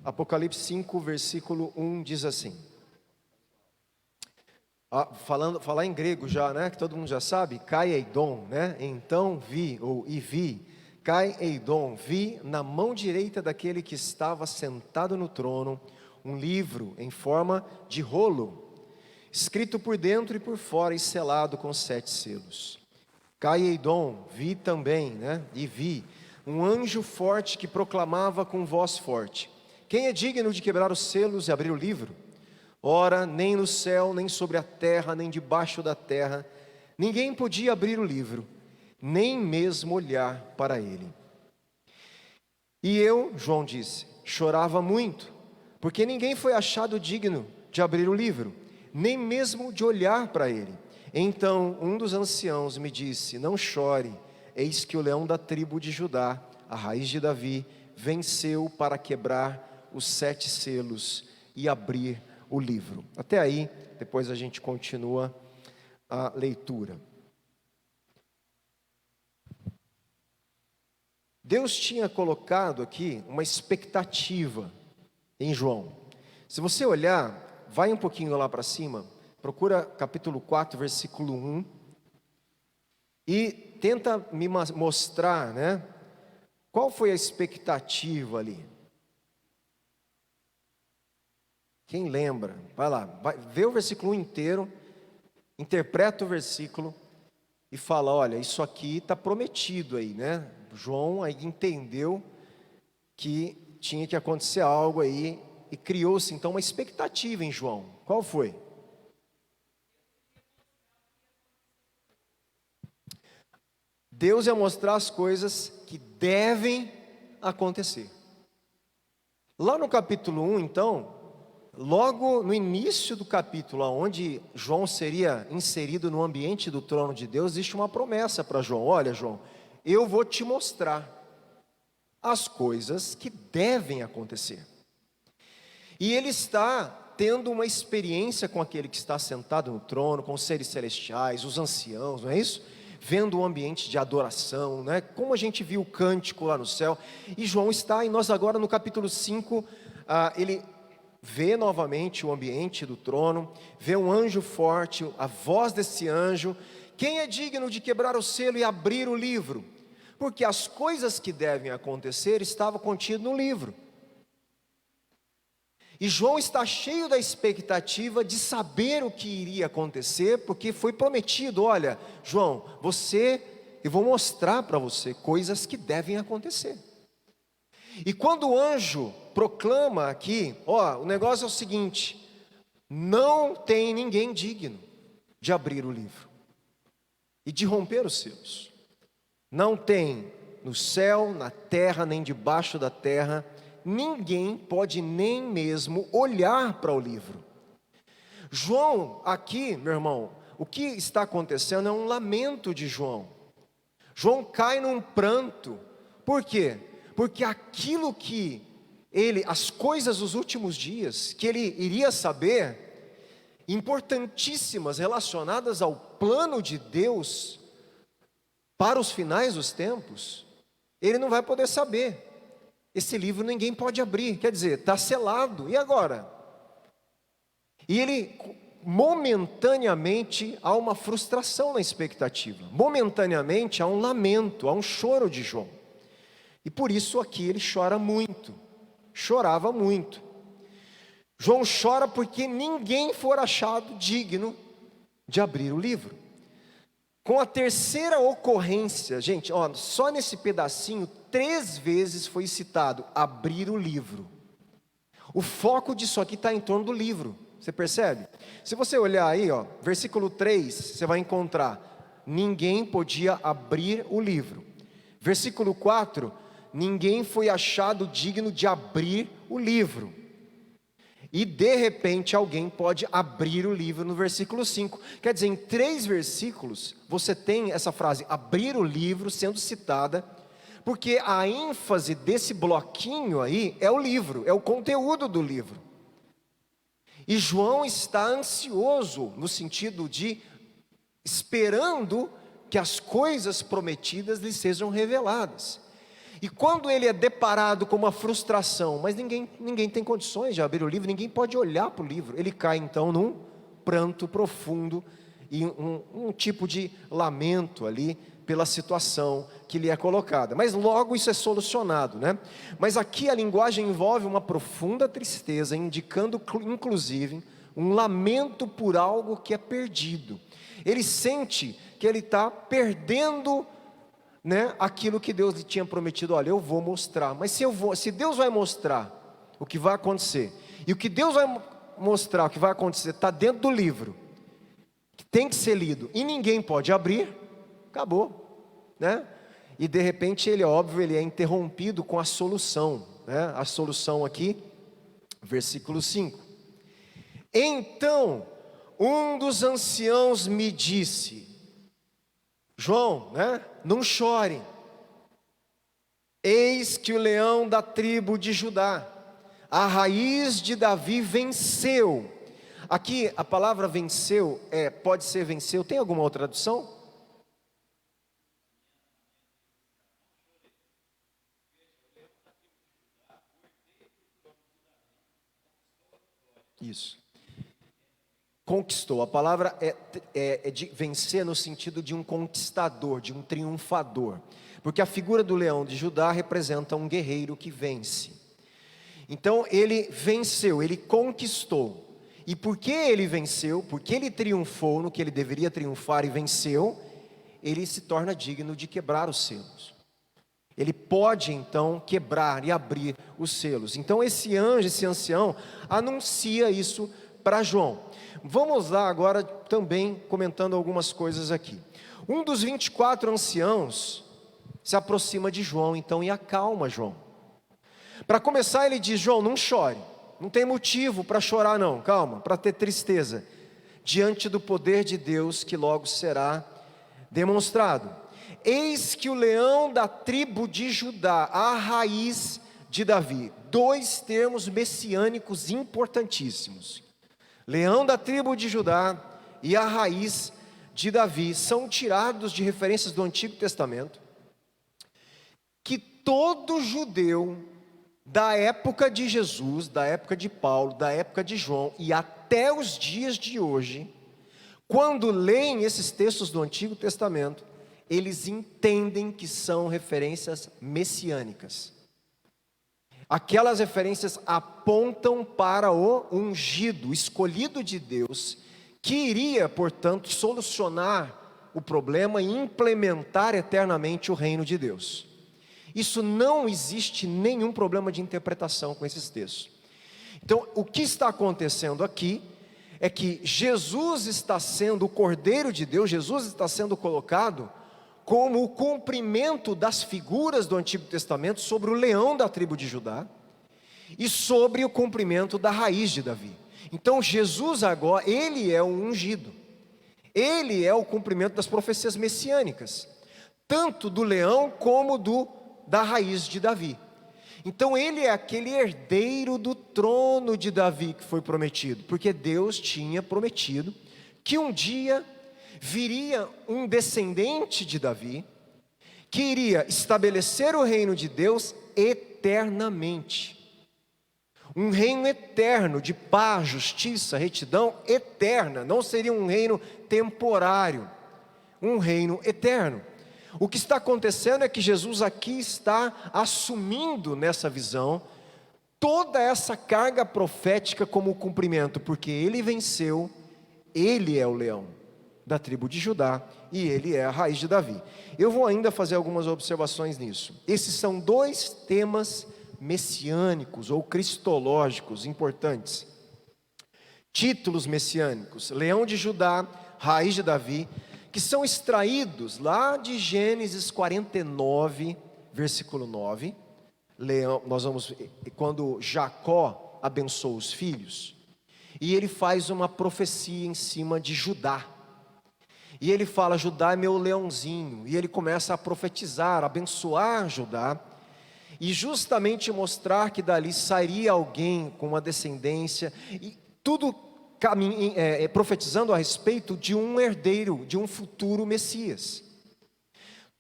Apocalipse 5, versículo 1 diz assim. Falar em grego já, né? Que todo mundo já sabe. Kai eidon, né? Então vi, ou e vi. Kai eidon, vi na mão direita daquele que estava sentado no trono um livro em forma de rolo, escrito por dentro e por fora e selado com 7 selos. Kai eidon, vi também, né? E vi um anjo forte que proclamava com voz forte: quem é digno de quebrar os selos e abrir o livro? Ora, nem no céu, nem sobre a terra, nem debaixo da terra, ninguém podia abrir o livro, nem mesmo olhar para ele. E eu, João disse, chorava muito, porque ninguém foi achado digno de abrir o livro, nem mesmo de olhar para ele. Então um dos anciãos me disse: não chore, eis que o leão da tribo de Judá, a raiz de Davi, venceu para quebrar os 7 selos e abrir o livro. Até aí, depois a gente continua a leitura. Deus tinha colocado aqui uma expectativa em João. Se você olhar, vai um pouquinho lá para cima, procura capítulo 4, versículo 1, e tenta me mostrar, né, qual foi a expectativa ali. Quem lembra? Vai lá, vê o versículo inteiro, interpreta o versículo e fala: olha, isso aqui está prometido aí, né? João aí entendeu que tinha que acontecer algo aí e criou-se então uma expectativa em João. Qual foi? Deus ia mostrar as coisas que devem acontecer. Lá no capítulo 1, então, logo no início do capítulo, onde João seria inserido no ambiente do trono de Deus, existe uma promessa para João: olha, João, eu vou te mostrar as coisas que devem acontecer. E ele está tendo uma experiência com aquele que está sentado no trono, com os seres celestiais, os anciãos, não é isso? Vendo o ambiente de adoração, né? Como a gente viu o cântico lá no céu. E João está, e nós agora no capítulo 5, ele vê novamente o ambiente do trono, vê um anjo forte, a voz desse anjo: quem é digno de quebrar o selo e abrir o livro? Porque as coisas que devem acontecer estavam contidas no livro. E João está cheio da expectativa de saber o que iria acontecer, porque foi prometido: olha, João, eu vou mostrar para você coisas que devem acontecer. E quando o anjo proclama aqui, o negócio é o seguinte: não tem ninguém digno de abrir o livro e de romper os selos. Não tem no céu, na terra, nem debaixo da terra, ninguém pode nem mesmo olhar para o livro. João, aqui, meu irmão, o que está acontecendo é um lamento de João. João cai num pranto. Por quê? Porque aquilo que as coisas dos últimos dias, que ele iria saber, importantíssimas, relacionadas ao plano de Deus para os finais dos tempos, ele não vai poder saber. Esse livro ninguém pode abrir, quer dizer, está selado, e agora? E ele, momentaneamente, há uma frustração na expectativa, momentaneamente há um lamento, há um choro de João. E por isso aqui ele chora muito, chorava muito. João chora porque ninguém for achado digno de abrir o livro. Com a terceira ocorrência, gente, só nesse pedacinho, 3 vezes foi citado abrir o livro. O foco disso aqui está em torno do livro, você percebe? Se você olhar aí, versículo 3, você vai encontrar: ninguém podia abrir o livro. Versículo 4, ninguém foi achado digno de abrir o livro. E de repente alguém pode abrir o livro no versículo 5. Quer dizer, em 3 versículos você tem essa frase, abrir o livro, sendo citada, porque a ênfase desse bloquinho aí é o livro, é o conteúdo do livro. E João está ansioso, no sentido de esperando que as coisas prometidas lhe sejam reveladas. E quando ele é deparado com uma frustração, mas ninguém tem condições de abrir o livro, ninguém pode olhar para o livro, ele cai então num pranto profundo e um tipo de lamento ali pela situação que lhe é colocada. Mas logo isso é solucionado, né? Mas aqui a linguagem envolve uma profunda tristeza, indicando inclusive um lamento por algo que é perdido. Ele sente que ele está perdendo, né, aquilo que Deus lhe tinha prometido. Olha, eu vou mostrar, mas se Deus vai mostrar o que vai acontecer, e o que Deus vai mostrar o que vai acontecer está dentro do livro, que tem que ser lido, e ninguém pode abrir, acabou, né? E de repente ele, óbvio, ele é interrompido com a solução, né? A solução aqui, versículo 5. Então um dos anciãos me disse: João, né? Não chore, eis que o leão da tribo de Judá, a raiz de Davi, venceu. Aqui a palavra venceu, pode ser venceu, tem alguma outra tradução? Isso. Conquistou, a palavra é de vencer no sentido de um conquistador, de um triunfador, porque a figura do leão de Judá representa um guerreiro que vence. Então ele venceu, ele conquistou, e porque ele venceu, porque ele triunfou no que ele deveria triunfar e venceu, ele se torna digno de quebrar os selos. Ele pode então quebrar e abrir os selos. Então esse anjo, esse ancião, anuncia isso para João. Vamos lá agora também comentando algumas coisas aqui. Um dos 24 anciãos se aproxima de João então e acalma João. Para começar ele diz: João, não chore, não tem motivo para chorar não, calma, para ter tristeza, diante do poder de Deus que logo será demonstrado. Eis que o leão da tribo de Judá, a raiz de Davi, dois termos messiânicos importantíssimos. Leão da tribo de Judá e a raiz de Davi são tirados de referências do Antigo Testamento, que todo judeu da época de Jesus, da época de Paulo, da época de João e até os dias de hoje, quando leem esses textos do Antigo Testamento, eles entendem que são referências messiânicas. Aquelas referências apontam para o ungido, o escolhido de Deus, que iria, portanto, solucionar o problema e implementar eternamente o reino de Deus. Isso não existe nenhum problema de interpretação com esses textos. Então, o que está acontecendo aqui é que Jesus está sendo o Cordeiro de Deus, Jesus está sendo colocado como o cumprimento das figuras do Antigo Testamento sobre o leão da tribo de Judá e sobre o cumprimento da raiz de Davi. Então Jesus agora, ele é o ungido, ele é o cumprimento das profecias messiânicas, tanto do leão como da raiz de Davi. Então ele é aquele herdeiro do trono de Davi que foi prometido, porque Deus tinha prometido que um dia viria um descendente de Davi, que iria estabelecer o reino de Deus eternamente. Um reino eterno, de paz, justiça, retidão eterna. Não seria um reino temporário, um reino eterno. O que está acontecendo é que Jesus aqui está assumindo nessa visão toda essa carga profética como cumprimento, porque ele venceu, ele é o leão da tribo de Judá e ele é a raiz de Davi. Eu vou ainda fazer algumas observações nisso. Esses são dois temas messiânicos ou cristológicos importantes. Títulos messiânicos: leão de Judá, raiz de Davi, que são extraídos lá de Gênesis 49, versículo 9. Leão, quando Jacó abençoa os filhos, e ele faz uma profecia em cima de Judá. E ele fala: Judá é meu leãozinho. E ele começa a profetizar, abençoar Judá, e justamente mostrar que dali sairia alguém com uma descendência, e tudo profetizando a respeito de um herdeiro, de um futuro Messias.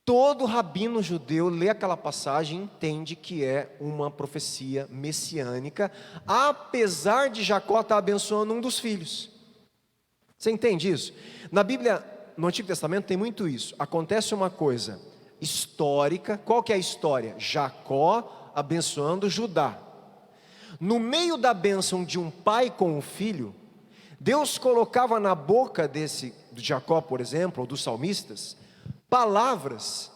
Todo rabino judeu lê aquela passagem e entende que é uma profecia messiânica, apesar de Jacó estar abençoando um dos filhos. Você entende isso? Na Bíblia, no Antigo Testamento tem muito isso. Acontece uma coisa histórica. Qual que é a história? Jacó abençoando Judá. No meio da bênção de um pai com um filho, Deus colocava na boca de Jacó, por exemplo, ou dos salmistas, palavras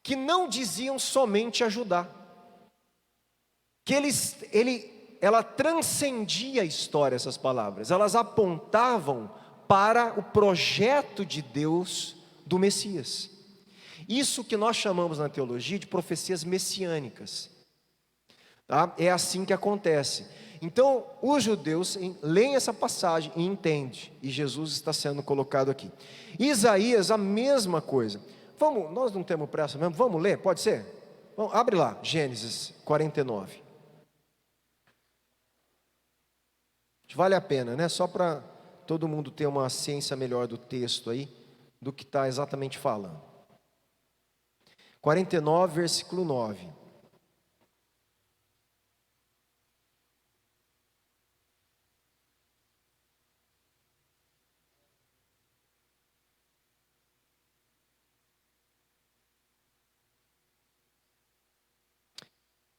que não diziam somente a Judá, que ela transcendia a história, essas palavras, elas apontavam para o projeto de Deus do Messias. Isso que nós chamamos na teologia de profecias messiânicas, tá? É assim que acontece. Então, os judeus leem essa passagem e entendem, e Jesus está sendo colocado aqui. Isaías, a mesma coisa. Nós não temos pressa mesmo, vamos ler, pode ser? Abre lá, Gênesis 49. Vale a pena, né? Só para todo mundo ter uma ciência melhor do texto aí, do que está exatamente falando. 49, versículo 9.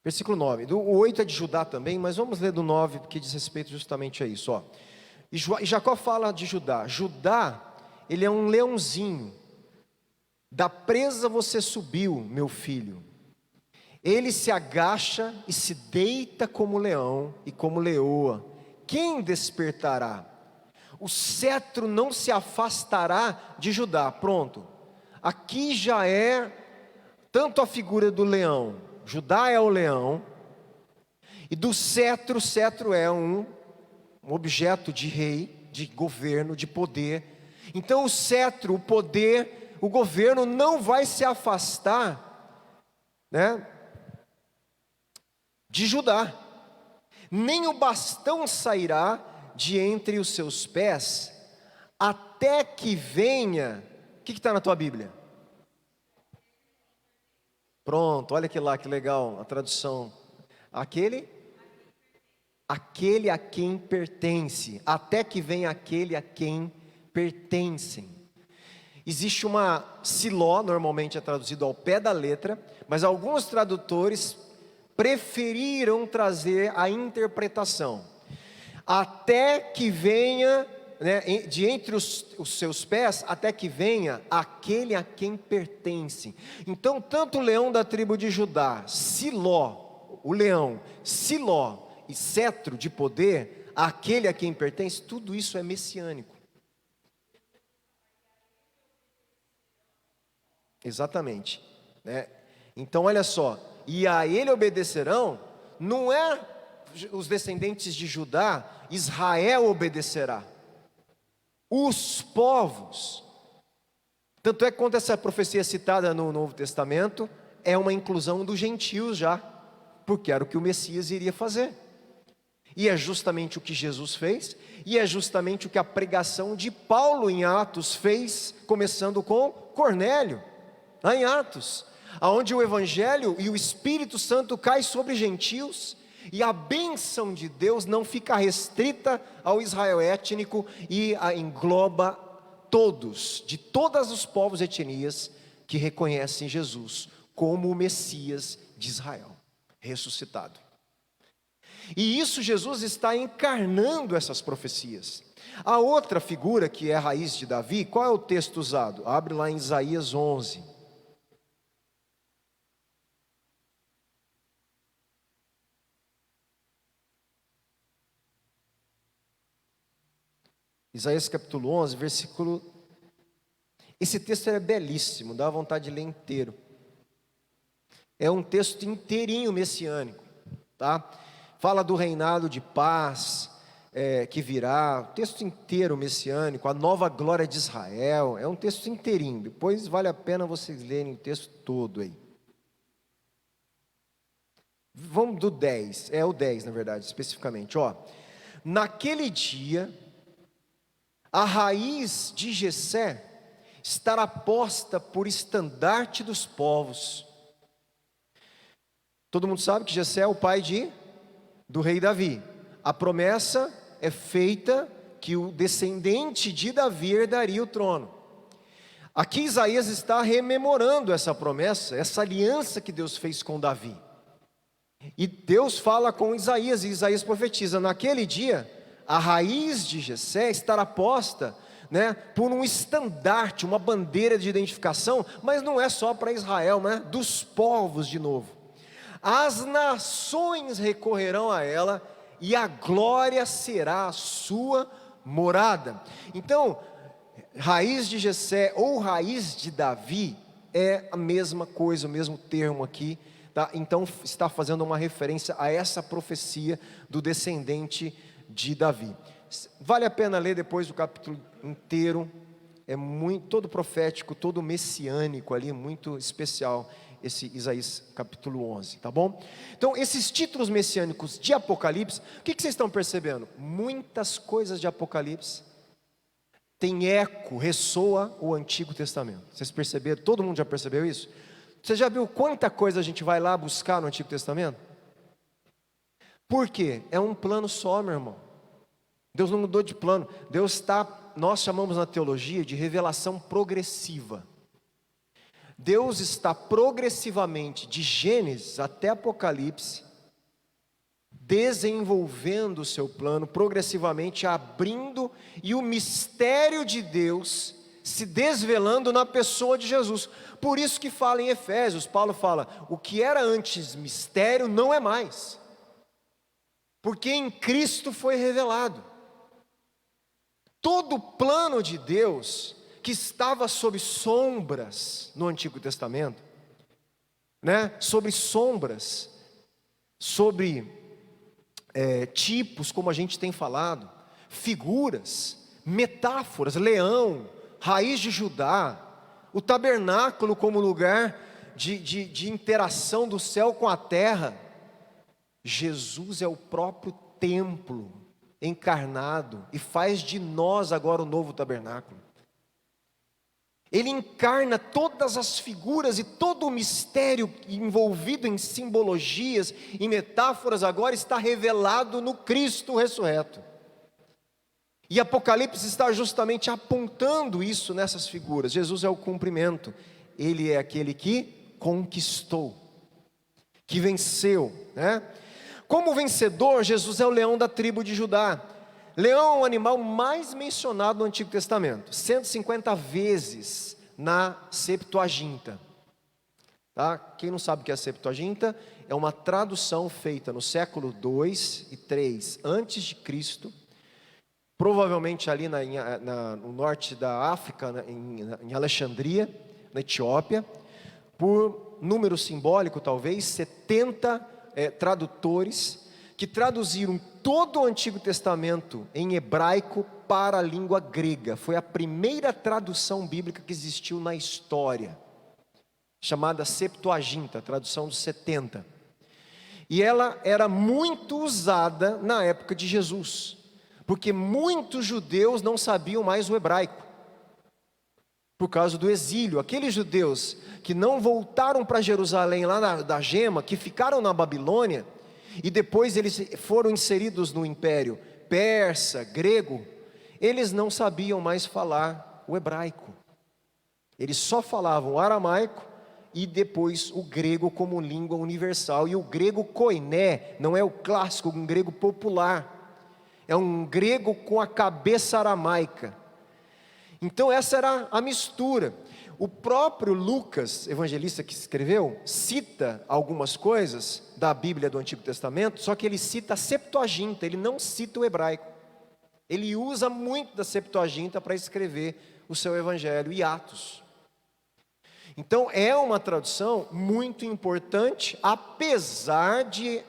Versículo 9, o 8 é de Judá também, mas vamos ler do 9, porque diz respeito justamente a isso. E Jacó fala de Judá. Judá, ele é um leãozinho. Da presa você subiu, meu filho. Ele se agacha e se deita como leão e como leoa. Quem despertará? O cetro não se afastará de Judá. Pronto. Aqui já é tanto a figura do leão. Judá é o leão, e do cetro, o cetro é um objeto de rei, de governo, de poder. Então o cetro, o poder, o governo não vai se afastar, né, de Judá, nem o bastão sairá de entre os seus pés, até que venha. O que está na tua Bíblia? Pronto, olha que lá, que legal a tradução. Aquele a quem pertence, até que venha aquele a quem pertencem. Existe uma siló, normalmente é traduzido ao pé da letra, mas alguns tradutores preferiram trazer a interpretação. Até que venha, né, de entre os seus pés, até que venha aquele a quem pertence. Então, tanto o leão da tribo de Judá, Siló, o leão, Siló e cetro de poder, aquele a quem pertence, tudo isso é messiânico. Exatamente, né? Então, olha só, e a ele obedecerão, não é os descendentes de Judá, Israel obedecerá. Os povos. Tanto é que quando essa profecia é citada no Novo Testamento, é uma inclusão dos gentios já, porque era o que o Messias iria fazer. E é justamente o que Jesus fez, e é justamente o que a pregação de Paulo em Atos fez, começando com Cornélio, lá em Atos, aonde o Evangelho e o Espírito Santo cai sobre gentios, e a bênção de Deus não fica restrita ao Israel étnico e engloba todos, de todos os povos e etnias que reconhecem Jesus como o Messias de Israel, ressuscitado. E isso Jesus está encarnando essas profecias. A outra figura que é a raiz de Davi, qual é o texto usado? Abre lá em Isaías 11. Isaías capítulo 11, versículo... Esse texto é belíssimo, dá vontade de ler inteiro. É um texto inteirinho messiânico, tá? Fala do reinado de paz que virá, o texto inteiro messiânico, a nova glória de Israel, é um texto inteirinho. Depois vale a pena vocês lerem o texto todo aí. Vamos do 10, é o 10 na verdade, especificamente, naquele dia, a raiz de Jessé estará posta por estandarte dos povos. Todo mundo sabe que Jessé é o pai do rei Davi. A promessa é feita que o descendente de Davi herdaria o trono. Aqui Isaías está rememorando essa promessa, essa aliança que Deus fez com Davi. E Deus fala com Isaías, e Isaías profetiza: naquele dia, a raiz de Jessé estará posta, por um estandarte, uma bandeira de identificação, mas não é só para Israel, dos povos de novo. As nações recorrerão a ela, e a glória será a sua morada. Então, raiz de Jessé ou raiz de Davi é a mesma coisa, o mesmo termo aqui, tá? Então está fazendo uma referência a essa profecia do descendente de Davi. Vale a pena ler depois o capítulo inteiro, é muito, todo profético, todo messiânico ali, muito especial esse Isaías capítulo 11, tá bom? Então esses títulos messiânicos de Apocalipse, o que vocês estão percebendo? Muitas coisas de Apocalipse tem eco, ressoa o Antigo Testamento. Vocês perceberam? Todo mundo já percebeu isso? Você já viu quanta coisa a gente vai lá buscar no Antigo Testamento? Por quê? É um plano só, meu irmão. Deus não mudou de plano. Deus está, nós chamamos na teologia de revelação progressiva. Deus está progressivamente, de Gênesis até Apocalipse, desenvolvendo o seu plano, progressivamente abrindo, e o mistério de Deus se desvelando na pessoa de Jesus. Por isso que fala em Efésios, Paulo fala: o que era antes mistério não é mais, porque em Cristo foi revelado. Todo o plano de Deus, que estava sob sombras no Antigo Testamento, sobre sombras, sobre tipos, como a gente tem falado, figuras, metáforas, leão, raiz de Judá, o tabernáculo como lugar de interação do céu com a terra. Jesus é o próprio templo encarnado e faz de nós agora o novo tabernáculo. Ele encarna todas as figuras e todo o mistério envolvido em simbologias e metáforas agora está revelado no Cristo ressurreto. E Apocalipse está justamente apontando isso nessas figuras. Jesus é o cumprimento. Ele é aquele que conquistou, que venceu, Como vencedor, Jesus é o leão da tribo de Judá. Leão é o animal mais mencionado no Antigo Testamento, 150 vezes na Septuaginta. Tá? Quem não sabe o que é a Septuaginta, é uma tradução feita no século 2 e 3 antes de Cristo, provavelmente ali no norte da África, em Alexandria, na Etiópia, por número simbólico talvez, 70 tradutores, que traduziram todo o Antigo Testamento em hebraico para a língua grega. Foi a primeira tradução bíblica que existiu na história, chamada Septuaginta, tradução dos 70. E ela era muito usada na época de Jesus, porque muitos judeus não sabiam mais o hebraico, por causa do exílio. Aqueles judeus que não voltaram para Jerusalém, lá da Gema, que ficaram na Babilônia, e depois eles foram inseridos no império persa, grego, eles não sabiam mais falar o hebraico. Eles só falavam o aramaico e depois o grego como língua universal. E o grego koiné não é o clássico, um grego popular, é um grego com a cabeça aramaica. Então essa era a mistura. O próprio Lucas, evangelista que escreveu, cita algumas coisas da Bíblia do Antigo Testamento, só que ele cita a Septuaginta, ele não cita o hebraico. Ele usa muito da Septuaginta para escrever o seu evangelho e Atos. Então é uma tradução muito importante, apesar de...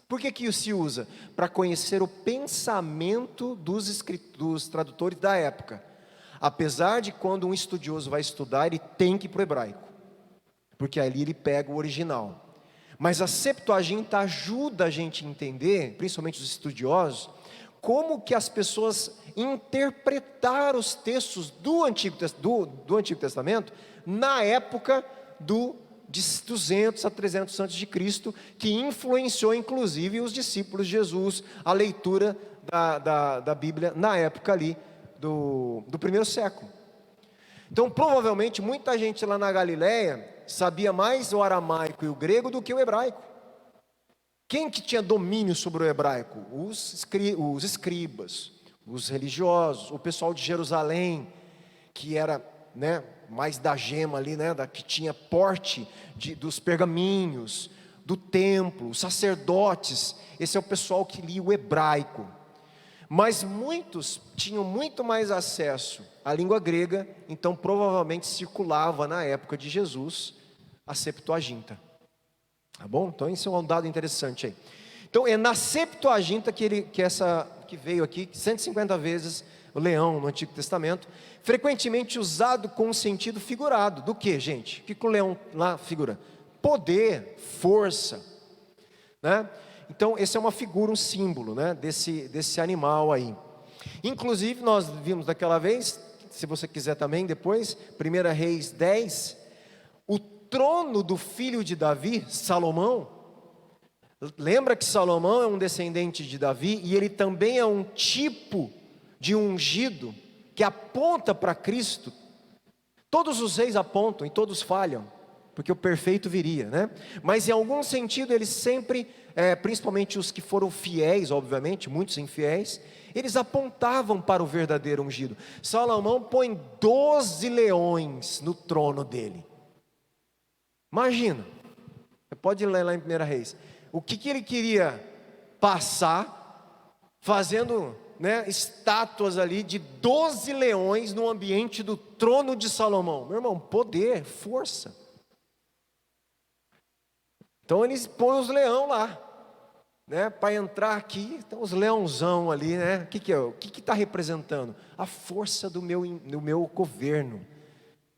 Por que se usa? Para conhecer o pensamento dos tradutores da época. Apesar de quando um estudioso vai estudar, ele tem que ir para o hebraico, porque ali ele pega o original. Mas a Septuaginta ajuda a gente a entender, principalmente os estudiosos, como que as pessoas interpretaram os textos do Antigo Testamento na época de 200 a 300 antes de Cristo, que influenciou inclusive os discípulos de Jesus, a leitura da Bíblia na época ali do primeiro século. Então provavelmente muita gente lá na Galileia sabia mais o aramaico e o grego do que o hebraico. Quem que tinha domínio sobre o hebraico? Os escribas, os religiosos, o pessoal de Jerusalém, que era, né, mais da gema ali, né, que tinha porte dos pergaminhos, do templo, os sacerdotes. Esse é o pessoal que lia o hebraico. Mas muitos tinham muito mais acesso à língua grega, então provavelmente circulava na época de Jesus a Septuaginta. Tá bom? Então isso é um dado interessante aí. Então é na Septuaginta que veio aqui 150 vezes o leão no Antigo Testamento, frequentemente usado com um sentido figurado. Do que, gente? O que o leão lá figura? Poder, força, né? Então esse é uma figura, um símbolo, né, desse animal aí. Inclusive nós vimos daquela vez, se você quiser também depois, 1 Reis 10, o trono do filho de Davi, Salomão. Lembra que Salomão é um descendente de Davi e ele também é um tipo de ungido que aponta para Cristo. Todos os reis apontam e todos falham, porque o perfeito viria, né? Mas em algum sentido eles sempre, principalmente os que foram fiéis, obviamente, muitos infiéis, eles apontavam para o verdadeiro ungido. Salomão põe 12 leões no trono dele. Imagina, você pode ler lá em 1 Reis, o que ele queria passar, fazendo, né, estátuas ali de 12 leões no ambiente do trono de Salomão. Meu irmão, poder, força. Então eles põem os leões lá, né, para entrar aqui, então os leãozão ali, né, o que está representando? A força do meu governo,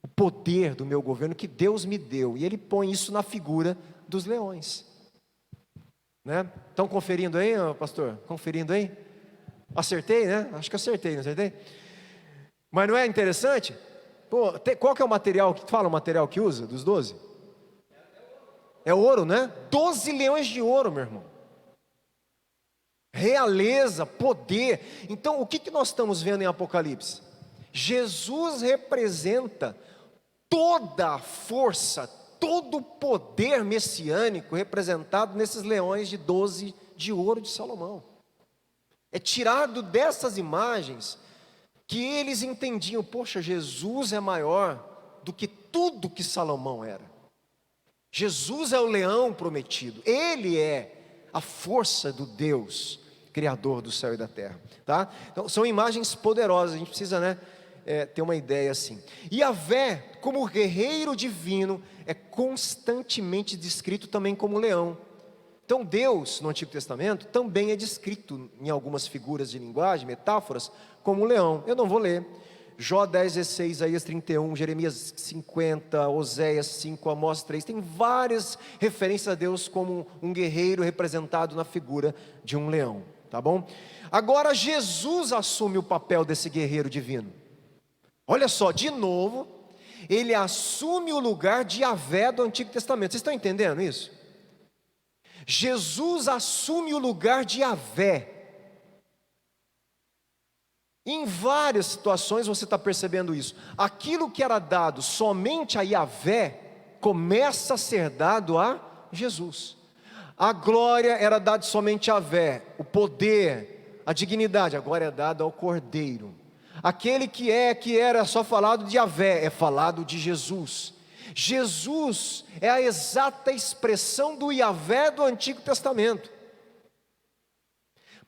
o poder do meu governo que Deus me deu, e ele põe isso na figura dos leões, né? Estão conferindo aí, pastor? Conferindo aí? Acertei, né? Acho que acertei, não acertei? Mas não é interessante? Pô, qual que é o material, que fala o material que usa, dos 12? É ouro, né? 12 leões de ouro, meu irmão. Realeza, poder. Então, o que nós estamos vendo em Apocalipse? Jesus representa toda a força, todo o poder messiânico representado nesses leões de 12 de ouro de Salomão. É tirado dessas imagens que eles entendiam, poxa, Jesus é maior do que tudo que Salomão era. Jesus é o leão prometido, ele é a força do Deus, Criador do céu e da terra, tá? Então são imagens poderosas, a gente precisa, né, ter uma ideia assim. Yahvé, como guerreiro divino, é constantemente descrito também como leão. Então Deus, no Antigo Testamento, também é descrito em algumas figuras de linguagem, metáforas, como leão. Eu não vou ler. Jó 10, 16, Isaías 31, Jeremias 50, Oséias 5, Amós 3, tem várias referências a Deus como um guerreiro representado na figura de um leão, tá bom? Agora Jesus assume o papel desse guerreiro divino. Olha só, de novo, ele assume o lugar de Yahvé do Antigo Testamento. Vocês estão entendendo isso? Jesus assume o lugar de Yahvé. Em várias situações você está percebendo isso. Aquilo que era dado somente a Yahvé, começa a ser dado a Jesus. A glória era dada somente a Yahvé, o poder, a dignidade, agora é dado ao Cordeiro. Aquele que era só falado de Yahvé, é falado de Jesus. Jesus é a exata expressão do Yahvé do Antigo Testamento.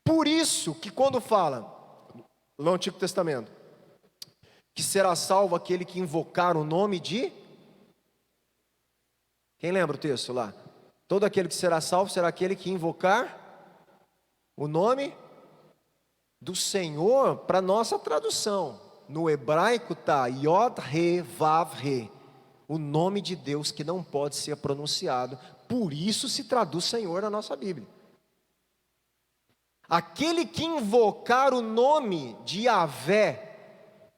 Por isso que quando fala no Antigo Testamento que será salvo aquele que invocar o nome de... Quem lembra o texto lá? Todo aquele que será salvo será aquele que invocar o nome do Senhor. Para nossa tradução, no hebraico está Yod He Vav He, o nome de Deus que não pode ser pronunciado, por isso se traduz Senhor na nossa Bíblia. Aquele que invocar o nome de Yahvé,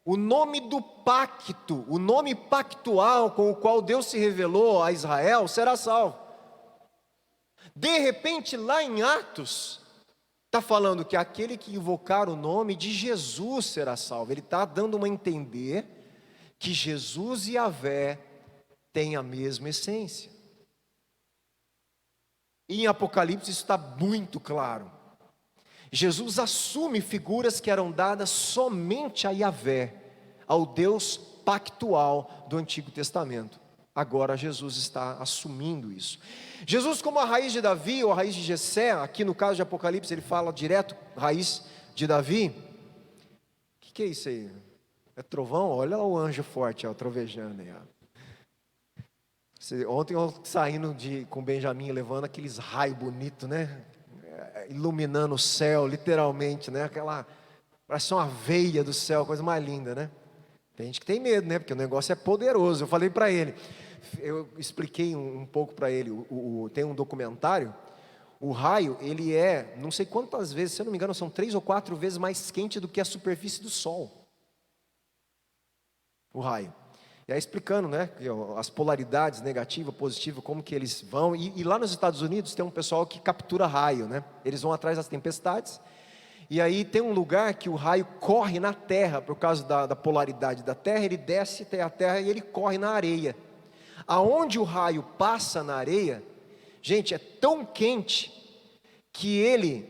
o nome do pacto, o nome pactual com o qual Deus se revelou a Israel, será salvo. De repente, lá em Atos, está falando que aquele que invocar o nome de Jesus será salvo. Ele está dando a entender que Jesus e Yahvé têm a mesma essência. E em Apocalipse isso está muito claro. Jesus assume figuras que eram dadas somente a Yahvé, ao Deus pactual do Antigo Testamento. Agora Jesus está assumindo isso. Jesus, como a raiz de Davi ou a raiz de Jessé, aqui no caso de Apocalipse ele fala direto, raiz de Davi. O que é isso aí? É trovão? Olha lá o anjo forte, ó, trovejando aí, ó. Ontem eu saindo com Benjamin, levando aqueles raios bonitos, né? Iluminando o céu, literalmente, né? Parece uma veia do céu, coisa mais linda, né? Tem gente que tem medo, né? Porque o negócio é poderoso. Eu falei para ele, eu expliquei um pouco para ele, tem um documentário, o raio, ele é, não sei quantas vezes, se eu não me engano, são 3 ou 4 vezes mais quente do que a superfície do Sol. O raio. E aí explicando, né, as polaridades, negativa, positiva, como que eles vão, e lá nos Estados Unidos tem um pessoal que captura raio, né, eles vão atrás das tempestades, e aí tem um lugar que o raio corre na terra, por causa da polaridade da terra, ele desce até a terra e ele corre na areia. Aonde o raio passa na areia, gente, é tão quente, que ele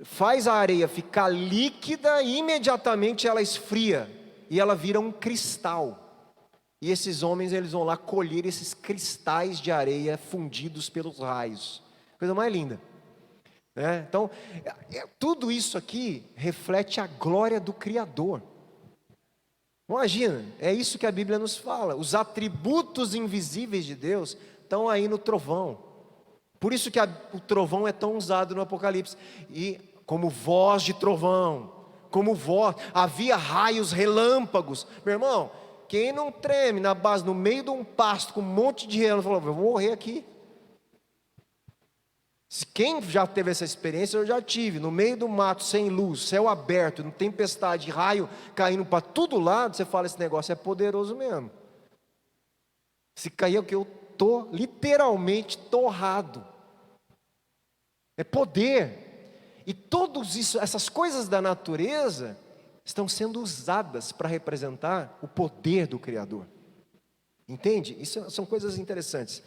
faz a areia ficar líquida e imediatamente ela esfria, e ela vira um cristal. E esses homens, eles vão lá colher esses cristais de areia fundidos pelos raios. Coisa mais linda. Então, tudo isso aqui reflete a glória do Criador. Imagina, é isso que a Bíblia nos fala. Os atributos invisíveis de Deus estão aí no trovão. Por isso que o trovão é tão usado no Apocalipse. E como voz de trovão, como voz, havia raios, relâmpagos. Meu irmão, quem não treme na base, no meio de um pasto com um monte de relâmpago, falou, eu vou morrer aqui. Quem já teve essa experiência, eu já tive, no meio do mato, sem luz, céu aberto, tempestade, raio caindo para todo lado, você fala, esse negócio é poderoso mesmo. Se cair é o que eu estou literalmente torrado. É poder. E todas essas coisas da natureza estão sendo usadas para representar o poder do Criador. Entende? Isso são coisas interessantes.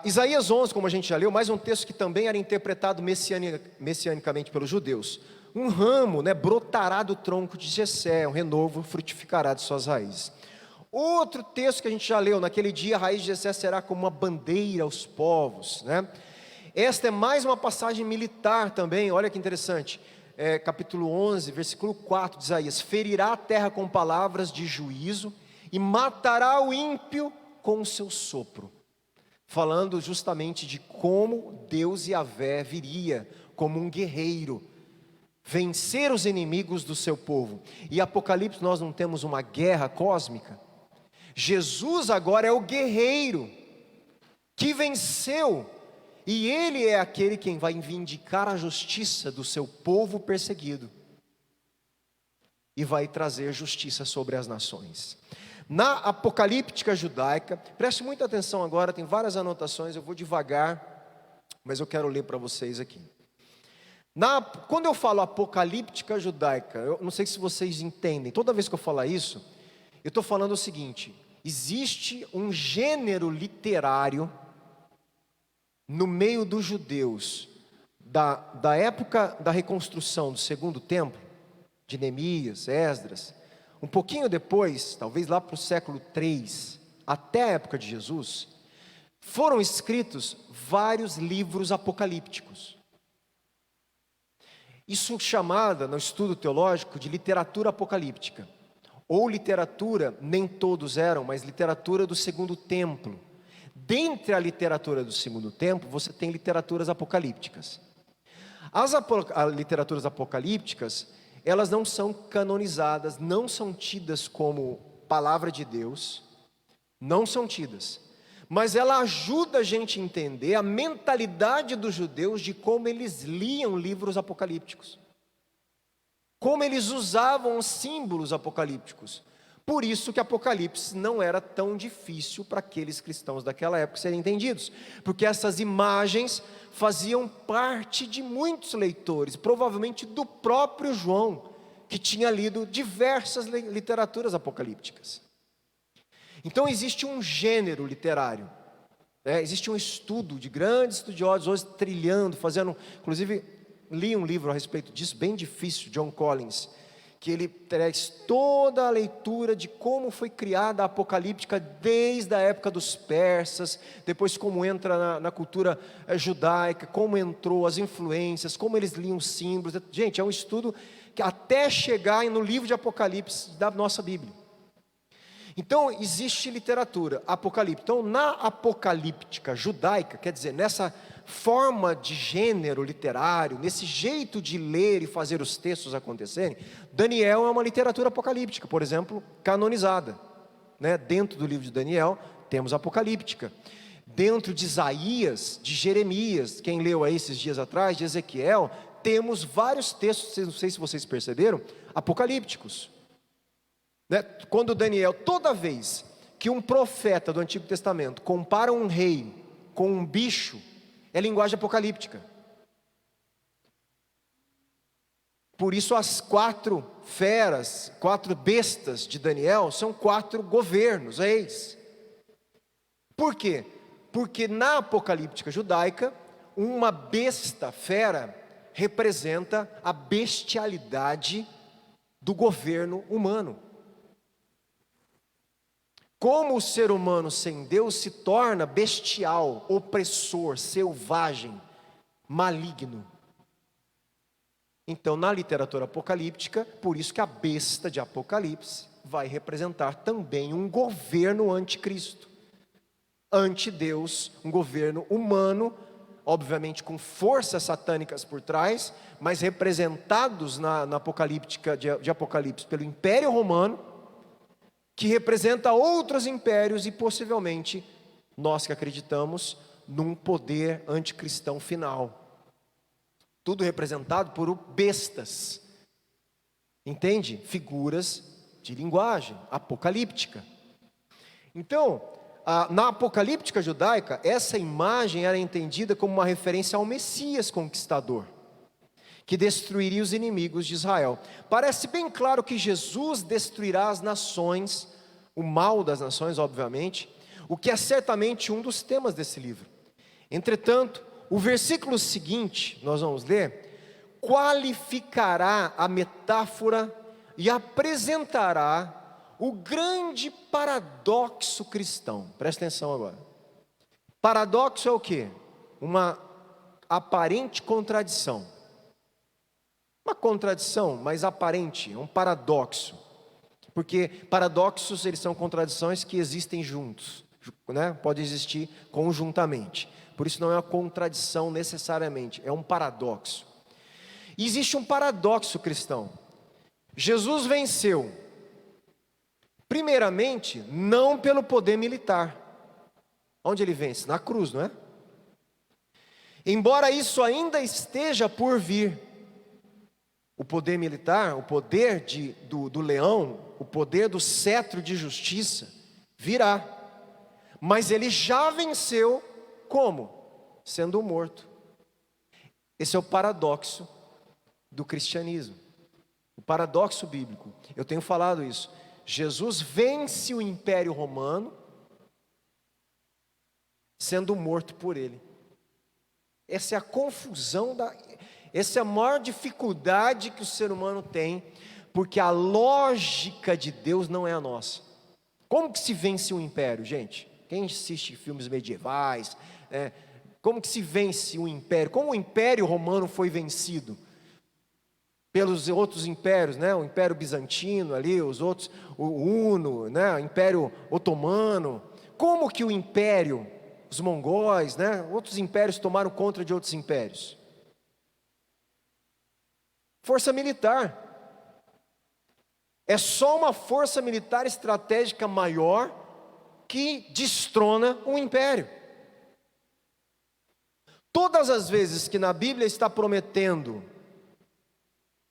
Isaías 11, como a gente já leu, mais um texto que também era interpretado messianicamente pelos judeus. Um ramo, né, brotará do tronco de Jessé, um renovo frutificará de suas raízes. Outro texto que a gente já leu, naquele dia a raiz de Jessé será como uma bandeira aos povos, né? Esta é mais uma passagem militar também, olha que interessante. Capítulo 11, versículo 4 de Isaías: ferirá a terra com palavras de juízo e matará o ímpio com o seu sopro. Falando justamente de como Deus Yahvé viria como um guerreiro, vencer os inimigos do seu povo. E Apocalipse nós não temos uma guerra cósmica. Jesus agora é o guerreiro que venceu, e Ele é aquele quem vai vindicar a justiça do seu povo perseguido, e vai trazer justiça sobre as nações. Na apocalíptica judaica, preste muita atenção agora, tem várias anotações, eu vou devagar, mas eu quero ler para vocês aqui. Quando eu falo apocalíptica judaica, eu não sei se vocês entendem, toda vez que eu falar isso, eu estou falando o seguinte: existe um gênero literário no meio dos judeus, da época da reconstrução do segundo templo, de Neemias, Esdras, um pouquinho depois, talvez lá para o século 3, até a época de Jesus, foram escritos vários livros apocalípticos. Isso é chamada, no estudo teológico, de literatura apocalíptica. Ou literatura, nem todos eram, mas literatura do segundo templo. Dentre a literatura do segundo templo, você tem literaturas apocalípticas. As literaturas apocalípticas, elas não são canonizadas, não são tidas como palavra de Deus, não são tidas, mas ela ajuda a gente a entender a mentalidade dos judeus de como eles liam livros apocalípticos, como eles usavam os símbolos apocalípticos. Por isso que Apocalipse não era tão difícil para aqueles cristãos daquela época serem entendidos, porque essas imagens faziam parte de muitos leitores, provavelmente do próprio João, que tinha lido diversas literaturas apocalípticas. Então existe um gênero literário, existe um estudo de grandes estudiosos hoje trilhando, fazendo, inclusive li um livro a respeito disso, bem difícil, John Collins, que ele traz toda a leitura de como foi criada a apocalíptica desde a época dos persas, depois como entra na cultura judaica, como entrou, as influências, como eles liam símbolos. Gente, é um estudo que até chegar no livro de Apocalipse da nossa Bíblia. Então existe literatura apocalíptica. Então na apocalíptica judaica, quer dizer, nessa forma de gênero literário, nesse jeito de ler e fazer os textos acontecerem, Daniel é uma literatura apocalíptica, por exemplo, canonizada, dentro do livro de Daniel temos apocalíptica, dentro de Isaías, de Jeremias, quem leu aí esses dias atrás, de Ezequiel, temos vários textos, não sei se vocês perceberam, apocalípticos, quando Daniel, toda vez que um profeta do Antigo Testamento compara um rei com um bicho, é linguagem apocalíptica. Por isso as 4 feras, 4 bestas de Daniel são 4 governos, reis. Por quê? Porque na apocalíptica judaica, uma besta, fera, representa a bestialidade do governo humano. Como o ser humano sem Deus se torna bestial, opressor, selvagem, maligno. Então na literatura apocalíptica, por isso que a besta de Apocalipse vai representar também um governo anticristo, anti-Deus, um governo humano, obviamente com forças satânicas por trás, mas representados na apocalíptica de Apocalipse pelo Império Romano, que representa outros impérios e possivelmente nós que acreditamos num poder anticristão final. Tudo representado por bestas, entende? Figuras de linguagem apocalíptica. Então, na apocalíptica judaica, essa imagem era entendida como uma referência ao Messias conquistador, que destruiria os inimigos de Israel. Parece bem claro que Jesus destruirá as nações, o mal das nações, obviamente, o que é certamente um dos temas desse livro. Entretanto, o versículo seguinte, nós vamos ler, qualificará a metáfora e apresentará o grande paradoxo cristão. Presta atenção agora. Paradoxo é o quê? Uma aparente contradição. Uma contradição, mas aparente, é um paradoxo. Porque paradoxos, eles são contradições que existem juntos, pode existir conjuntamente. Por isso não é uma contradição necessariamente, é um paradoxo. E existe um paradoxo cristão. Jesus venceu, primeiramente, não pelo poder militar. Onde ele vence? Na cruz, não é? Embora isso ainda esteja por vir. O poder militar, o poder do leão, o poder do cetro de justiça virá. Mas ele já venceu como? Sendo morto. Esse é o paradoxo do cristianismo. O paradoxo bíblico. Eu tenho falado isso. Jesus vence o Império Romano sendo morto por ele. Essa é a confusão essa é a maior dificuldade que o ser humano tem, porque a lógica de Deus não é a nossa. Como que se vence um império, gente? Quem assiste filmes medievais, como que se vence um império? Como o Império Romano foi vencido? Pelos outros impérios, o Império Bizantino ali, os outros, o Huno, o Império Otomano. Como que o império, os mongóis, outros impérios tomaram conta de outros impérios? Força militar. É só uma força militar estratégica maior que destrona um império. Todas as vezes que na Bíblia está prometendo: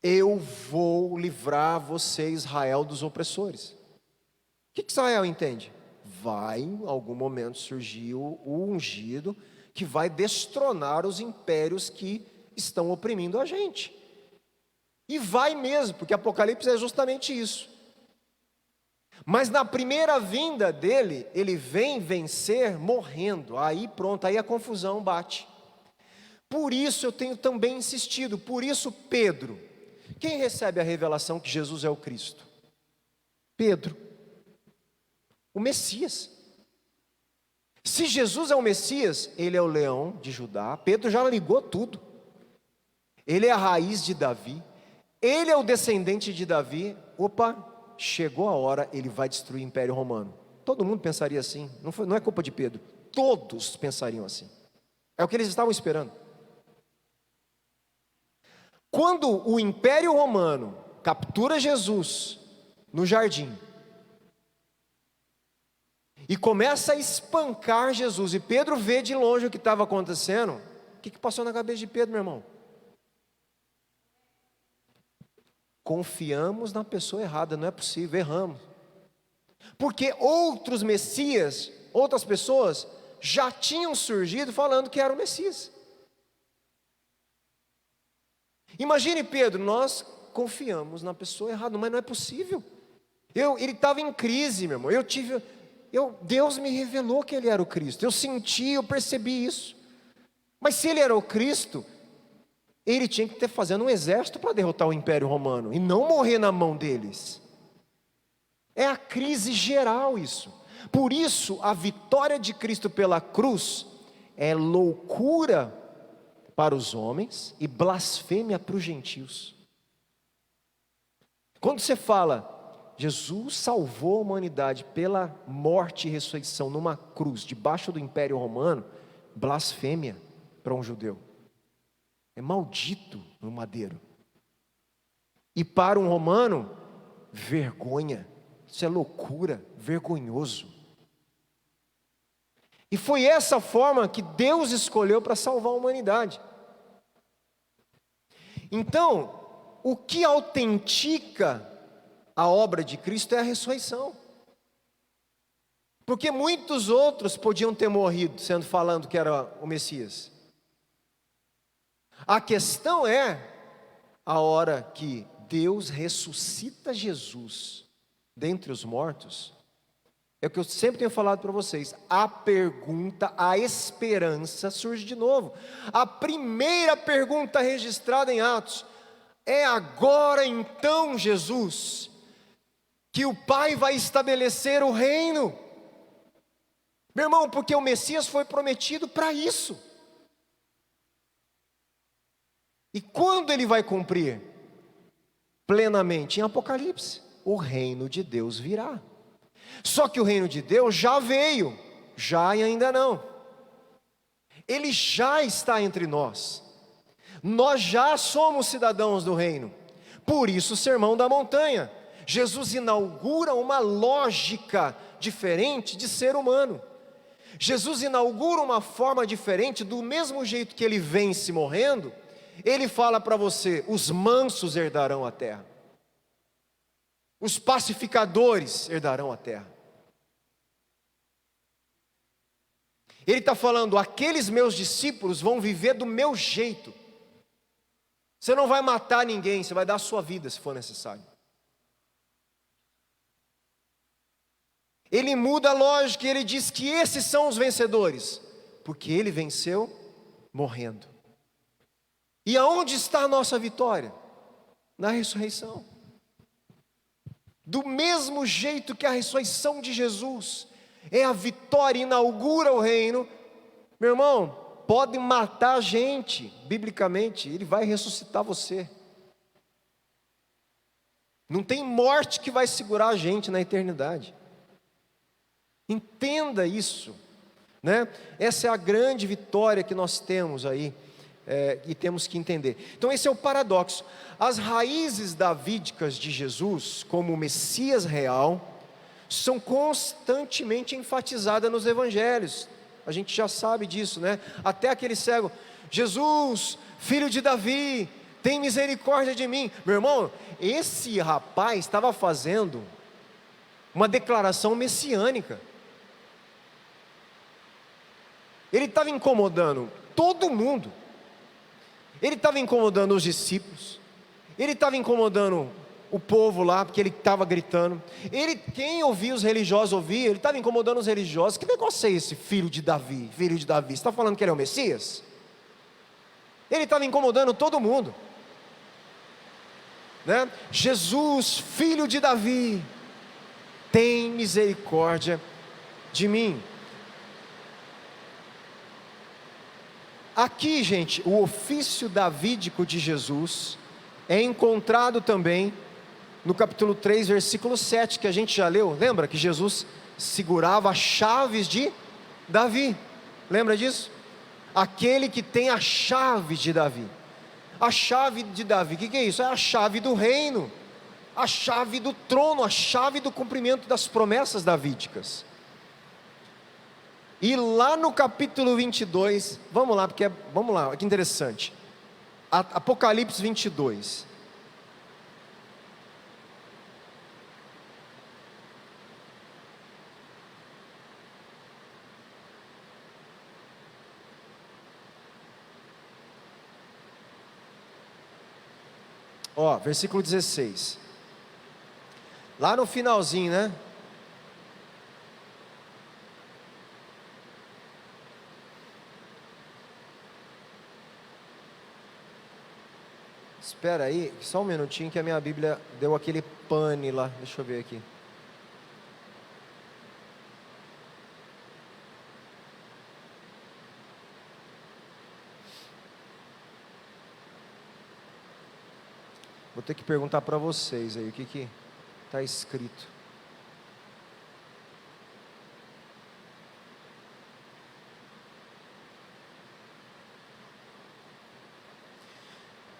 eu vou livrar você, Israel, dos opressores, o que Israel entende? Vai em algum momento surgir o ungido que vai destronar os impérios que estão oprimindo a gente. E vai mesmo, porque Apocalipse é justamente isso. Mas na primeira vinda dele, ele vem vencer morrendo. Aí pronto, aí a confusão bate. Por isso eu tenho também insistido, por isso Pedro. Quem recebe a revelação que Jesus é o Cristo? Pedro, o Messias. Se Jesus é o Messias, ele é o leão de Judá. Pedro já ligou tudo. Ele é a raiz de Davi. Ele é o descendente de Davi. Opa, chegou a hora, ele vai destruir o Império Romano. Todo mundo pensaria assim, não é culpa de Pedro. Todos pensariam assim. É o que eles estavam esperando. Quando o Império Romano captura Jesus no jardim e começa a espancar Jesus, e Pedro vê de longe o que estava acontecendo, o que passou na cabeça de Pedro, meu irmão? Confiamos na pessoa errada, não é possível, erramos. Porque outros messias, outras pessoas, já tinham surgido falando que era o Messias. Imagine Pedro, nós confiamos na pessoa errada, mas não é possível. Ele estava em crise, meu irmão. Deus me revelou que ele era o Cristo. Eu senti, eu percebi isso. Mas se ele era o Cristo, ele tinha que estar fazendo um exército para derrotar o Império Romano e não morrer na mão deles. É a crise geral isso. Por isso, a vitória de Cristo pela cruz é loucura para os homens e blasfêmia para os gentios. Quando você fala, Jesus salvou a humanidade pela morte e ressurreição numa cruz, debaixo do Império Romano, blasfêmia para um judeu. É maldito no madeiro. E para um romano, vergonha. Isso é loucura, vergonhoso. E foi essa forma que Deus escolheu para salvar a humanidade. Então, o que autentica a obra de Cristo é a ressurreição. Porque muitos outros podiam ter morrido falando que era o Messias. A questão é a hora que Deus ressuscita Jesus dentre os mortos. É o que eu sempre tenho falado para vocês. A pergunta, a esperança surge de novo. A primeira pergunta registrada em Atos é: agora então, Jesus, que o Pai vai estabelecer o reino? Meu irmão, porque o Messias foi prometido para isso. E quando ele vai cumprir? Plenamente em Apocalipse. O reino de Deus virá. Só que o reino de Deus já veio, já e ainda não. Ele já está entre nós. Nós já somos cidadãos do reino. Por isso o Sermão da Montanha. Jesus inaugura uma lógica diferente de ser humano. Jesus inaugura uma forma diferente. Do mesmo jeito que ele vence morrendo, ele fala para você: os mansos herdarão a terra. Os pacificadores herdarão a terra. Ele está falando: aqueles meus discípulos vão viver do meu jeito. Você não vai matar ninguém, você vai dar a sua vida se for necessário. Ele muda a lógica e ele diz que esses são os vencedores, porque ele venceu morrendo. E aonde está a nossa vitória? Na ressurreição. Do mesmo jeito que a ressurreição de Jesus é a vitória, inaugura o reino, meu irmão, pode matar a gente, biblicamente, ele vai ressuscitar você. Não tem morte que vai segurar a gente na eternidade. Entenda isso, né? Essa é a grande vitória que nós temos aí. E temos que entender. Então esse é o paradoxo. As raízes davídicas de Jesus, como o Messias real, são constantemente enfatizadas nos evangelhos. A gente já sabe disso, né? Até aquele cego: Jesus, filho de Davi, tem misericórdia de mim. Meu irmão, esse rapaz estava fazendo uma declaração messiânica. Ele estava incomodando todo mundo. Ele estava incomodando os discípulos. Ele estava incomodando o povo lá, porque ele estava gritando. Quem ouvia os religiosos ouvir, ele estava incomodando os religiosos. Que negócio é esse, filho de Davi? Filho de Davi, você está falando que ele é o Messias? Ele estava incomodando todo mundo, né? Jesus, filho de Davi, tem misericórdia de mim. Aqui, gente, o ofício davídico de Jesus é encontrado também no capítulo 3, versículo 7, que a gente já leu. Lembra que Jesus segurava as chaves de Davi? Lembra disso? Aquele que tem a chave de Davi. A chave de Davi, o que é isso? É a chave do reino, a chave do trono, a chave do cumprimento das promessas davídicas. E lá no capítulo 22, vamos lá, que interessante. Apocalipse 22. Ó, versículo 16. Lá no finalzinho, né? Espera aí, só um minutinho que a minha Bíblia deu aquele pane lá. Deixa eu ver aqui. Vou ter que perguntar para vocês aí o que está escrito.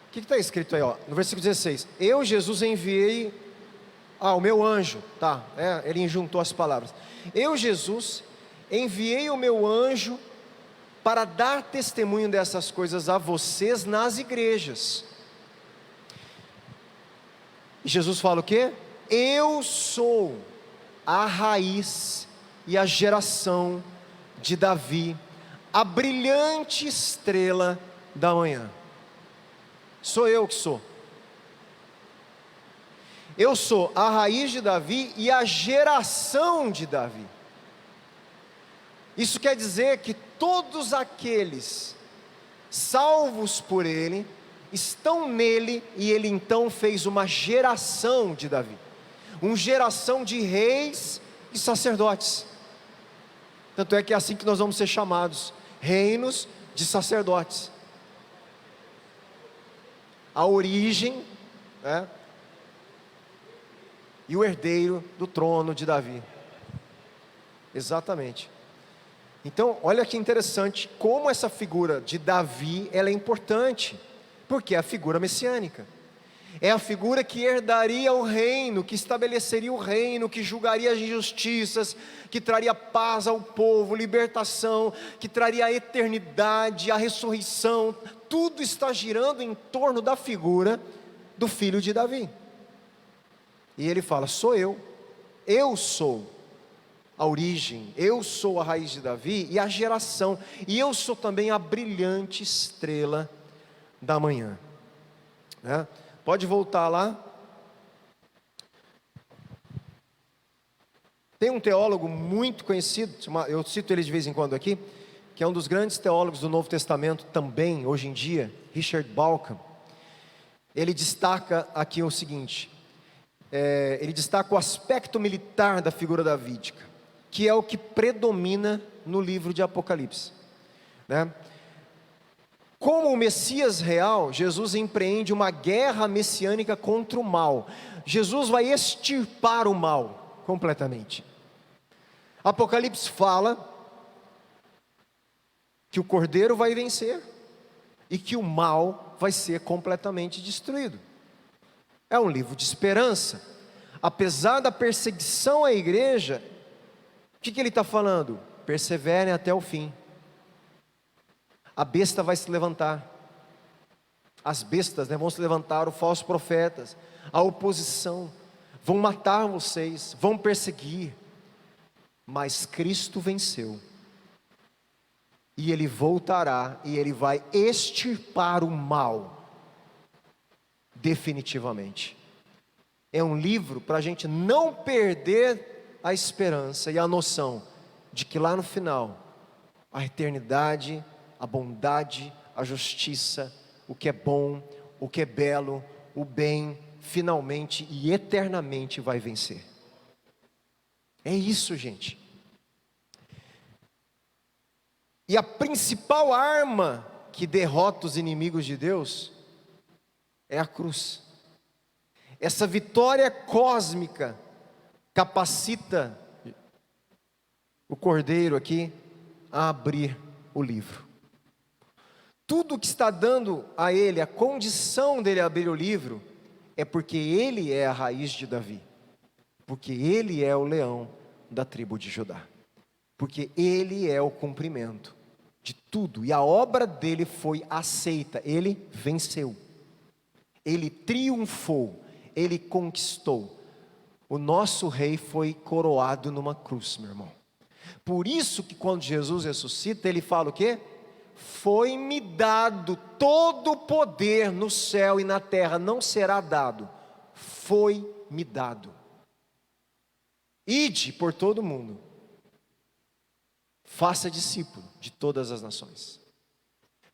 O que está escrito aí, ó, no versículo 16? Eu, Jesus, enviei o meu anjo, tá? Ele juntou as palavras. Eu, Jesus, enviei o meu anjo para dar testemunho dessas coisas a vocês nas igrejas. E Jesus fala o quê? Eu sou a raiz e a geração de Davi, a brilhante estrela da manhã. Sou eu que sou. Eu sou a raiz de Davi e a geração de Davi. Isso quer dizer que todos aqueles salvos por ele estão nele, e ele então fez uma geração de Davi, uma geração de reis e sacerdotes. Tanto é que é assim que nós vamos ser chamados, reinos de sacerdotes. A origem, né, e o herdeiro do trono de Davi. Exatamente. Então, olha que interessante como essa figura de Davi, ela é importante, porque é a figura messiânica. É a figura que herdaria o reino, que estabeleceria o reino, que julgaria as injustiças, que traria paz ao povo, libertação, que traria a eternidade, a ressurreição. Tudo está girando em torno da figura do filho de Davi. E ele fala: sou eu sou a origem, eu sou a raiz de Davi e a geração, e eu sou também a brilhante estrela da manhã, né? Pode voltar lá. Tem um teólogo muito conhecido, eu cito ele de vez em quando aqui, que é um dos grandes teólogos do Novo Testamento também, hoje em dia, Richard Bauckham. Ele destaca aqui o seguinte, ele destaca o aspecto militar da figura davídica, que é o que predomina no livro de Apocalipse, né? Como o Messias real, Jesus empreende uma guerra messiânica contra o mal. Jesus vai extirpar o mal completamente. Apocalipse fala que o Cordeiro vai vencer e que o mal vai ser completamente destruído. É um livro de esperança. apesar da perseguição à igreja, o que ele está falando? Perseverem até o fim. A besta vai se levantar. As bestas, vão se levantar, os falsos profetas, a oposição, vão matar vocês, vão perseguir. Mas Cristo venceu. E Ele voltará e Ele vai extirpar o mal, definitivamente. É um livro para a gente não perder a esperança e a noção de que lá no final, a eternidade, a bondade, a justiça, o que é bom, o que é belo, o bem, finalmente e eternamente vai vencer. É isso, gente. E a principal arma que derrota os inimigos de Deus é a cruz. Essa vitória cósmica capacita o Cordeiro aqui a abrir o livro. Tudo que está dando a ele, a condição dele abrir o livro, é porque ele é a raiz de Davi, porque ele é o leão da tribo de Judá, porque ele é o cumprimento de tudo, e a obra dele foi aceita, ele venceu, ele triunfou, ele conquistou. O nosso rei foi coroado numa cruz, meu irmão. Por isso que quando Jesus ressuscita, ele fala o quê? Foi-me dado todo o poder no céu e na terra, não será dado, foi-me dado. Ide por todo mundo, faça discípulo de todas as nações.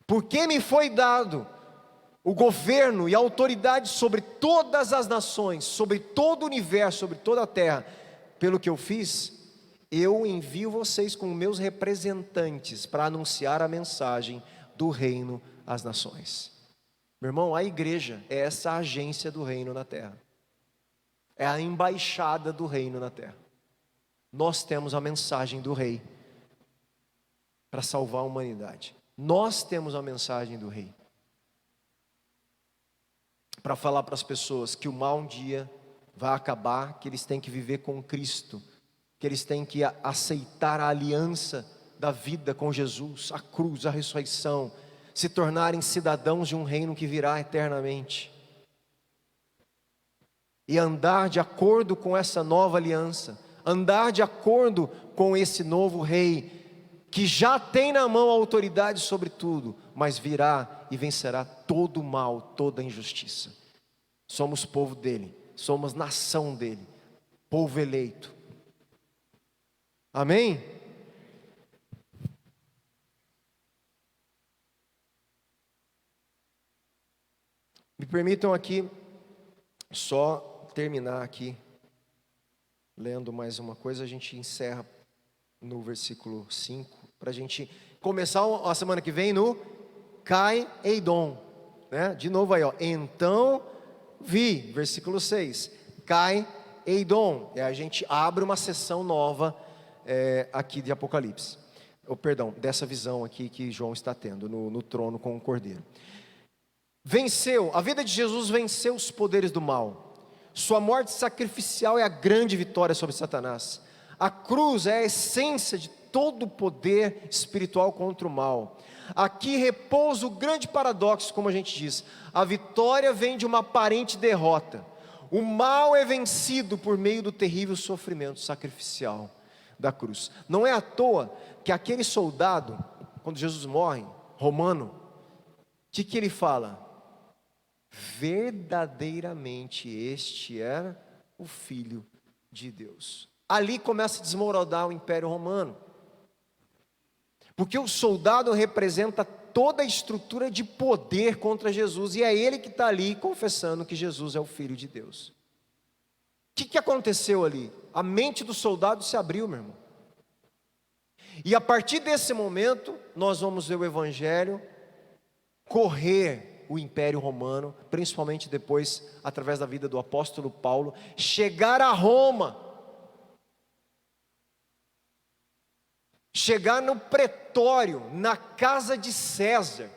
Porque me foi dado o governo e a autoridade sobre todas as nações, sobre todo o universo, sobre toda a terra, pelo que eu fiz, eu envio vocês como meus representantes para anunciar a mensagem do reino às nações. Meu irmão, a igreja é essa agência do reino na terra. É a embaixada do reino na terra. Nós temos a mensagem do rei para salvar a humanidade. Nós temos a mensagem do rei para falar para as pessoas que o mal um dia vai acabar, que eles têm que viver com Cristo, que eles têm que aceitar a aliança da vida com Jesus, a cruz, a ressurreição, se tornarem cidadãos de um reino que virá eternamente, e andar de acordo com essa nova aliança, andar de acordo com esse novo rei, que já tem na mão a autoridade sobre tudo, mas virá e vencerá todo o mal, toda a injustiça. Somos povo dele, somos nação dele, povo eleito. Amém? Me permitam aqui só terminar aqui lendo mais uma coisa. A gente encerra no versículo 5, para a gente começar a semana que vem no Cai Eidom, né? De novo aí, ó. Então vi, versículo 6, Cai Eidom, e a gente abre uma sessão nova aqui de Apocalipse, dessa visão aqui que João está tendo no trono com o Cordeiro. Venceu, a vida de Jesus venceu os poderes do mal. Sua morte sacrificial é a grande vitória sobre Satanás. A cruz é a essência de todo o poder espiritual contra o mal. Aqui repousa o grande paradoxo, como a gente diz: a vitória vem de uma aparente derrota. O mal é vencido por meio do terrível sofrimento sacrificial da cruz. Não é à toa que aquele soldado, quando Jesus morre, romano, o que ele fala? Verdadeiramente este era o Filho de Deus. Ali começa a desmoronar o Império Romano, porque o soldado representa toda a estrutura de poder contra Jesus, e é ele que está ali confessando que Jesus é o Filho de Deus. O que aconteceu ali? A mente do soldado se abriu, meu irmão, e a partir desse momento nós vamos ver o Evangelho correr o Império Romano, principalmente depois, através da vida do apóstolo Paulo, chegar a Roma, chegar no pretório, na casa de César.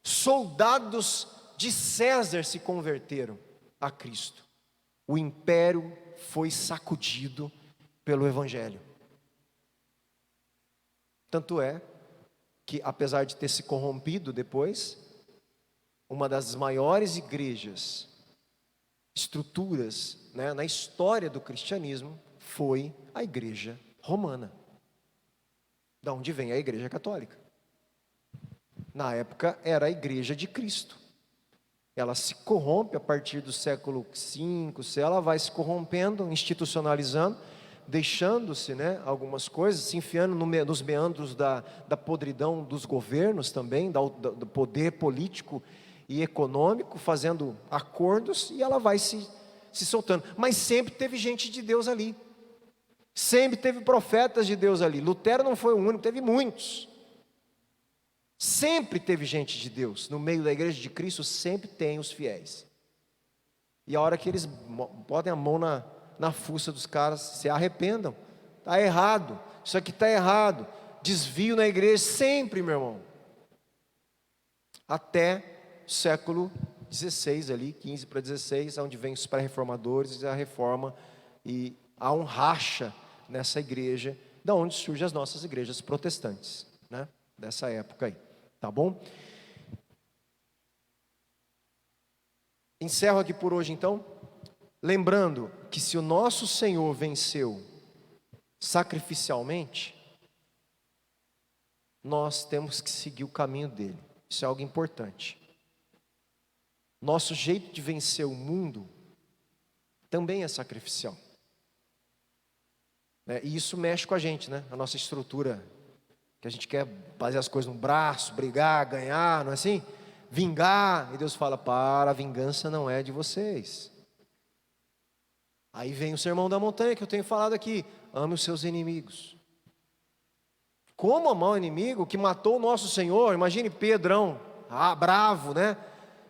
Soldados de César se converteram a Cristo. o império foi sacudido pelo Evangelho. Tanto é que, apesar de ter se corrompido depois, uma das maiores igrejas, estruturas, né, na história do cristianismo, foi a igreja romana, da onde vem a igreja católica. Na época era a igreja de Cristo. Ela se corrompe a partir do século V, ela vai se corrompendo, institucionalizando, deixando-se, né, algumas coisas, se enfiando nos meandros da podridão dos governos também, do poder político e econômico, fazendo acordos, e ela vai se soltando. Mas sempre teve gente de Deus ali, sempre teve profetas de Deus ali. Lutero não foi o único, teve muitos. Sempre teve gente de Deus, no meio da igreja de Cristo sempre tem os fiéis. E a hora que eles botem a mão na fuça dos caras, se arrependam. Está errado, isso aqui está errado. Desvio na igreja sempre, meu irmão. Até o século XVI ali, 15 para 16, onde vem os pré-reformadores e a reforma. E há um racha nessa igreja, da onde surgem as nossas igrejas protestantes, né? Dessa época aí, tá bom? Encerro aqui por hoje então, lembrando que se o nosso Senhor venceu sacrificialmente, nós temos que seguir o caminho dele. Isso é algo importante. Nosso jeito de vencer o mundo também é sacrificial, né? E isso mexe com a gente, né? A nossa estrutura, que a gente quer fazer as coisas no braço, brigar, ganhar, não é assim? Vingar, e Deus fala, para, a vingança não é de vocês. Aí vem o sermão da montanha que eu tenho falado aqui, ame os seus inimigos. Como amar o inimigo que matou o nosso Senhor? Imagine Pedrão, bravo, né?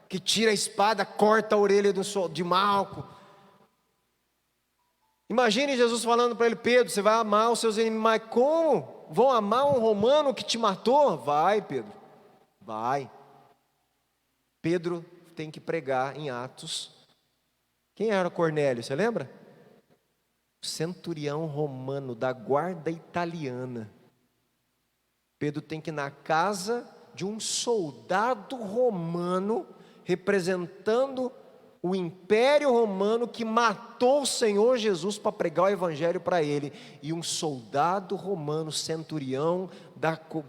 Que tira a espada, corta a orelha de Malco. Imagine Jesus falando para ele, Pedro, você vai amar os seus inimigos, mas como? Vão amar um romano que te matou? Vai, Pedro, vai. Pedro tem que pregar em Atos. Quem era Cornélio, você lembra? O centurião romano da guarda italiana. Pedro tem que ir na casa de um soldado romano, representando o Império Romano que matou o Senhor Jesus para pregar o Evangelho para ele. E um soldado romano, centurião,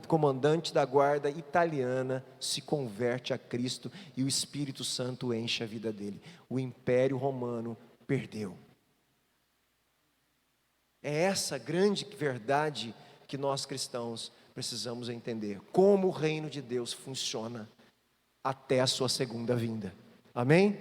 comandante da guarda italiana, se converte a Cristo e o Espírito Santo enche a vida dele. O Império Romano perdeu. É essa grande verdade que nós cristãos precisamos entender. Como o reino de Deus funciona até a sua segunda vinda. Amém?